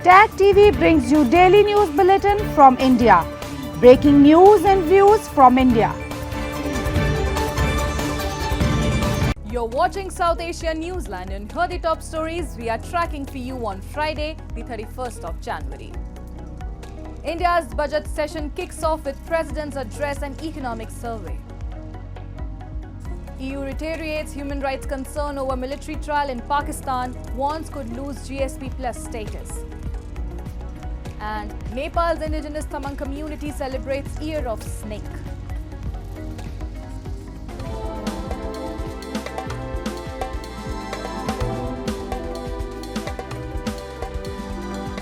Tag TV brings you daily news bulletin from India. Breaking news and views from India. You're watching South Asia Newsline and here are the top stories we are tracking for you on Friday, the 31st of January. India's budget session kicks off with President's address and economic survey. EU reiterates human rights concern over military trial in Pakistan, warns could lose GSP plus status. And Nepal's indigenous Tamang community celebrates Year of Snake.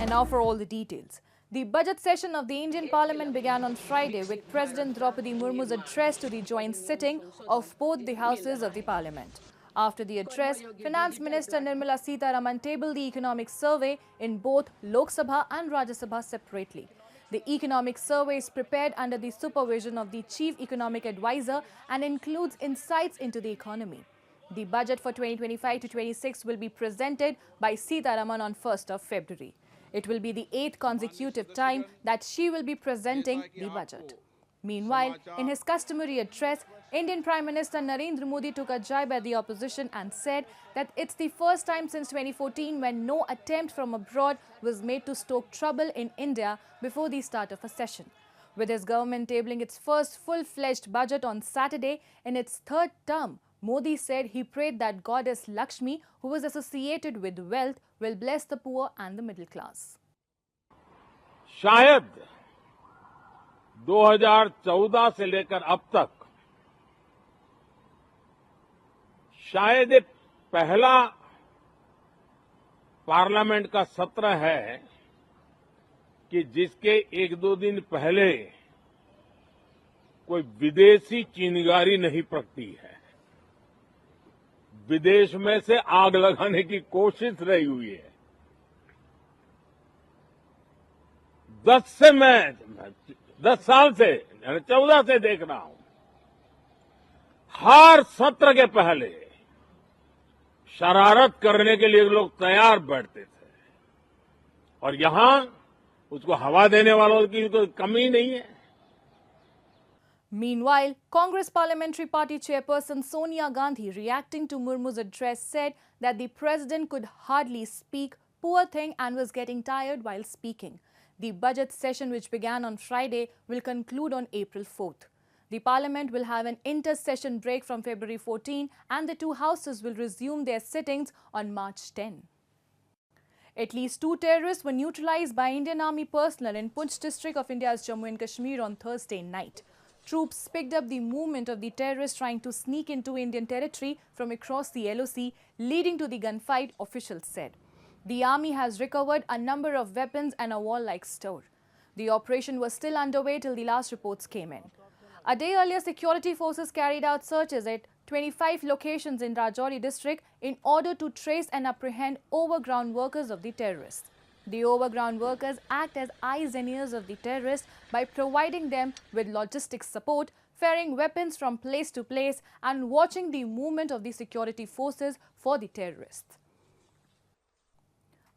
And now for all the details. The budget session of the Indian Parliament began on Friday with President Draupadi Murmu's address to the joint sitting of both the houses of the Parliament. After the address, Finance Minister Nirmala Sitharaman tabled the economic survey in both Lok Sabha and Rajya Sabha separately. The economic survey is prepared under the supervision of the Chief Economic Advisor and includes insights into the economy. The budget for 2025 to 26 will be presented by Sitharaman on 1st of February. It will be the 8th consecutive time that she will be presenting the budget. Meanwhile, in his customary address, Indian Prime Minister Narendra Modi took a jibe at the opposition and said that it's the first time since 2014 when no attempt from abroad was made to stoke trouble in India before the start of a session. With his government tabling its first full-fledged budget on Saturday in its third term, Modi said he prayed that goddess Lakshmi, who was associated with wealth, will bless the poor and the middle class. शायद 2014 से लेकर अब तक शायद ये पहला parliament का सत्र है कि जिसके एक दो दिन पहले कोई विदेशी चिंगारी नहीं प्रगटी है। विदेश में से आग लगाने की कोशिश रही हुई है। 10 साल से 14 से देख रहा हूं, हर सत्र के पहले शरारत करने के लिए लोग तैयार बैठते थे और यहां उसको हवा देने वालों की तो कमी नहीं है। Meanwhile, Congress Parliamentary Party Chairperson Sonia Gandhi, reacting to Murmu's address, said that the president could hardly speak, poor thing, and was getting tired while speaking. The budget session, which began on Friday, will conclude on April 4th. The Parliament will have an inter-session break from February 14 and the two houses will resume their sittings on March 10. At least 2 terrorists were neutralized by Indian Army personnel in Poonch district of India's Jammu and Kashmir on Thursday night. Troops picked up the movement of the terrorists trying to sneak into Indian territory from across the LOC, leading to the gunfight, officials said. The army has recovered a number of weapons and a wall-like store. The operation was still underway till the last reports came in. A day earlier, security forces carried out searches at 25 locations in Rajouri district in order to trace and apprehend overground workers of the terrorists. The overground workers act as eyes and ears of the terrorists by providing them with logistics support, ferrying weapons from place to place and watching the movement of the security forces for the terrorists.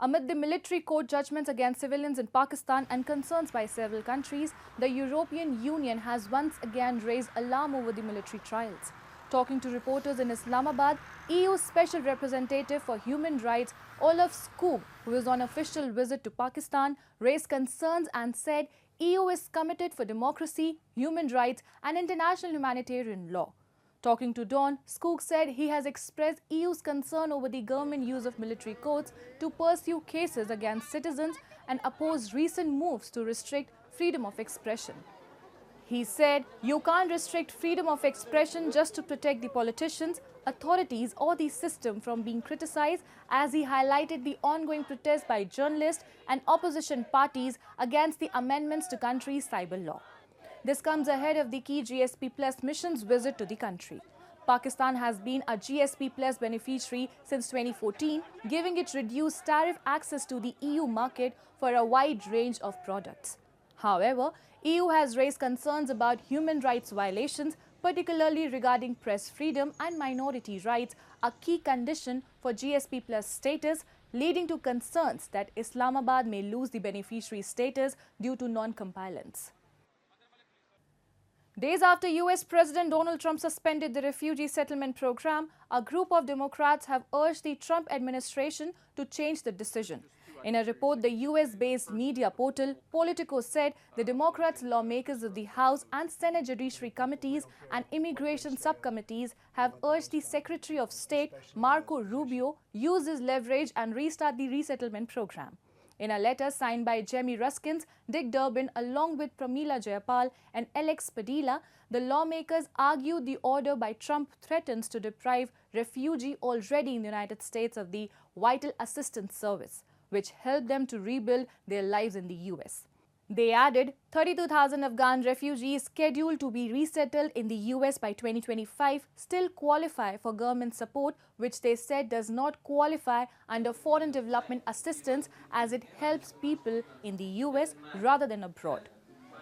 Amid the military court judgments against civilians in Pakistan and concerns by several countries, the European Union has once again raised alarm over the military trials. Talking to reporters in Islamabad, EU Special Representative for Human Rights Olaf Skog, who is on official visit to Pakistan, raised concerns and said EU is committed for democracy, human rights and international humanitarian law. Talking to Dawn, Skog said he has expressed EU's concern over the government use of military courts to pursue cases against citizens and oppose recent moves to restrict freedom of expression. He said, you can't restrict freedom of expression just to protect the politicians, authorities or the system from being criticized, as he highlighted the ongoing protests by journalists and opposition parties against the amendments to country's cyber law. This comes ahead of the key GSP Plus mission's visit to the country. Pakistan has been a GSP Plus beneficiary since 2014, giving it reduced tariff access to the EU market for a wide range of products. However, EU has raised concerns about human rights violations, particularly regarding press freedom and minority rights, a key condition for GSP Plus status, leading to concerns that Islamabad may lose the beneficiary status due to non-compliance. Days after US President Donald Trump suspended the refugee settlement program, a group of Democrats have urged the Trump administration to change the decision. In a report, the US-based media portal Politico said the Democrats, lawmakers of the House and Senate Judiciary Committees and immigration subcommittees have urged the Secretary of State, Marco Rubio, use his leverage and restart the resettlement program. In a letter signed by Jamie Ruskins, Dick Durbin, along with Pramila Jayapal and Alex Padilla, the lawmakers argued the order by Trump threatens to deprive refugees already in the United States of the vital assistance service, which helped them to rebuild their lives in the US. They added 32,000 Afghan refugees scheduled to be resettled in the US by 2025 still qualify for government support, which they said does not qualify under foreign development assistance as it helps people in the US rather than abroad.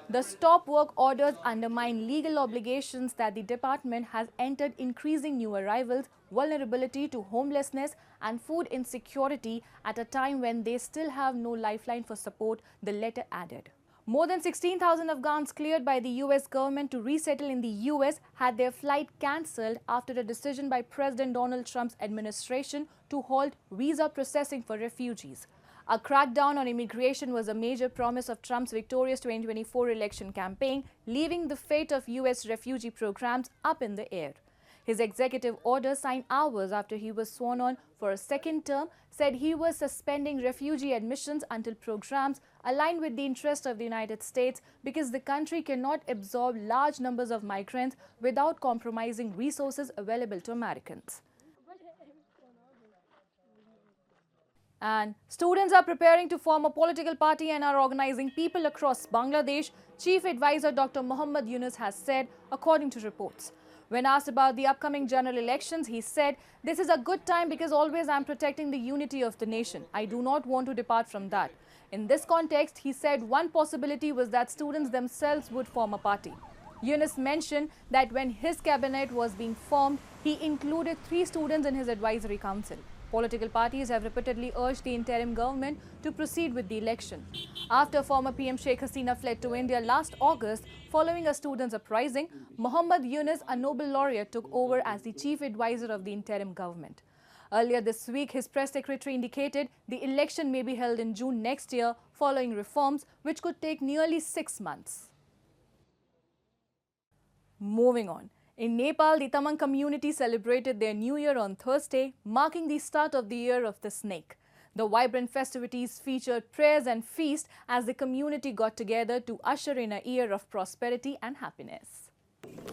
The stop work orders undermine legal obligations that the department has entered, increasing new arrivals, vulnerability to homelessness and food insecurity at a time when they still have no lifeline for support, the letter added. More than 16,000 Afghans cleared by the US government to resettle in the US had their flight cancelled after a decision by President Donald Trump's administration to halt visa processing for refugees. A crackdown on immigration was a major promise of Trump's victorious 2024 election campaign, leaving the fate of US refugee programs up in the air. His executive order, signed hours after he was sworn on for a second term, said he was suspending refugee admissions until programs align with the interests of the United States because the country cannot absorb large numbers of migrants without compromising resources available to Americans. And students are preparing to form a political party and are organizing people across Bangladesh, Chief Advisor Dr. Muhammad Yunus has said, according to reports. When asked about the upcoming general elections, he said, "This is a good time because always I'm protecting the unity of the nation. I do not want to depart from that." In this context, he said one possibility was that students themselves would form a party. Yunus mentioned that when his cabinet was being formed, he included 3 students in his advisory council. Political parties have repeatedly urged the interim government to proceed with the election. After former PM Sheikh Hasina fled to India last August following a students' uprising, Muhammad Yunus, a Nobel laureate, took over as the chief advisor of the interim government. Earlier this week, his press secretary indicated the election may be held in June next year following reforms which could take nearly 6 months. Moving on. In Nepal, the Tamang community celebrated their New Year on Thursday, marking the start of the Year of the Snake. The vibrant festivities featured prayers and feast as the community got together to usher in a year of prosperity and happiness.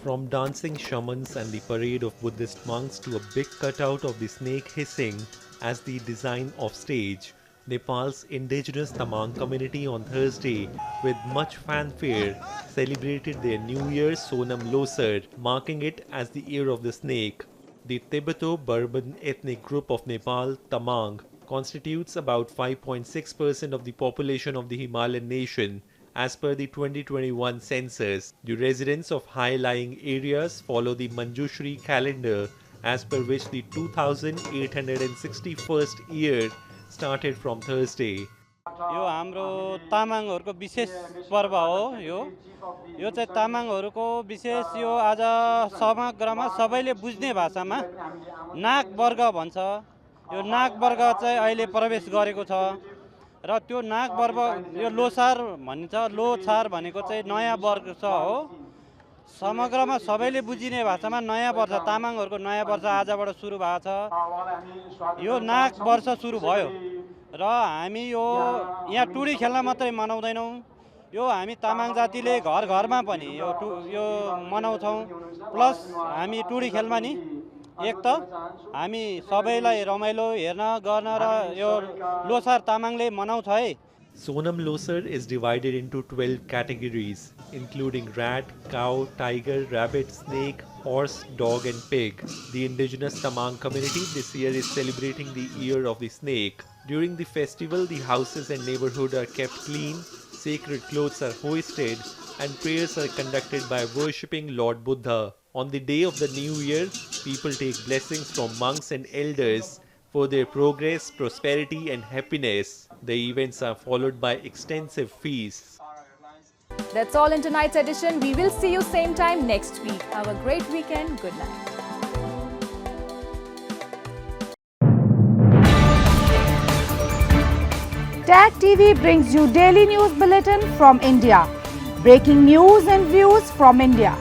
From dancing shamans and the parade of Buddhist monks to a big cutout of the snake hissing as the design of stage, Nepal's indigenous Tamang community on Thursday, with much fanfare, celebrated their New Year Sonam Losar, marking it as the Year of the Snake. The Tibeto-Burman ethnic group of Nepal, Tamang, constitutes about 5.6% of the population of the Himalayan nation, as per the 2021 census. The residents of high-lying areas follow the Manjushri calendar, as per which the 2861st year started from Thursday. यो हाम्रो तामाङहरुको विशेष पर्व हो यो चाहिँ तामाङहरुको विशेष यो आज समग्रमा सबैले बुझ्ने भाषामा नाग वर्ग भन्छ यो नाग वर्ग चाहिँ अहिले प्रवेश गरेको छ र त्यो नाग वर्ग यो लोसार भनिन्छ लोछार भनेको चाहिँ नयाँ वर्ग छ हो समग्रमा सबैले बुझिने भाषामा नयाँ वर्ष तामाङहरुको नयाँ वर्ष आजबाट सुरु भएको छ यो नाग वर्ष सुरु भयो र हामी यो यहाँ टुडी खेल्न मात्रै मनाउँदैनौं यो हामी तामाङ जातिले घर घरमा पनि यो मनाउँछौं प्लस हामी टुडी खेलमा नि एक त हामी सबैलाई रमाइलो हेर्न गर्न र यो लोसार तामाङले मनाउँछ है. Sonam Losar is divided into 12 categories, including rat, cow, tiger, rabbit, snake, horse, dog and pig. The indigenous Tamang community this year is celebrating the Year of the Snake. During the festival, the houses and neighborhood are kept clean, sacred clothes are hoisted, and prayers are conducted by worshipping Lord Buddha. On the day of the new year, people take blessings from monks and elders for their progress, prosperity, and happiness. The events are followed by extensive feasts. That's all in tonight's edition. We will see you same time next week. Have a great weekend. Good night. Tag TV brings you daily news bulletin from India. Breaking news and views from India.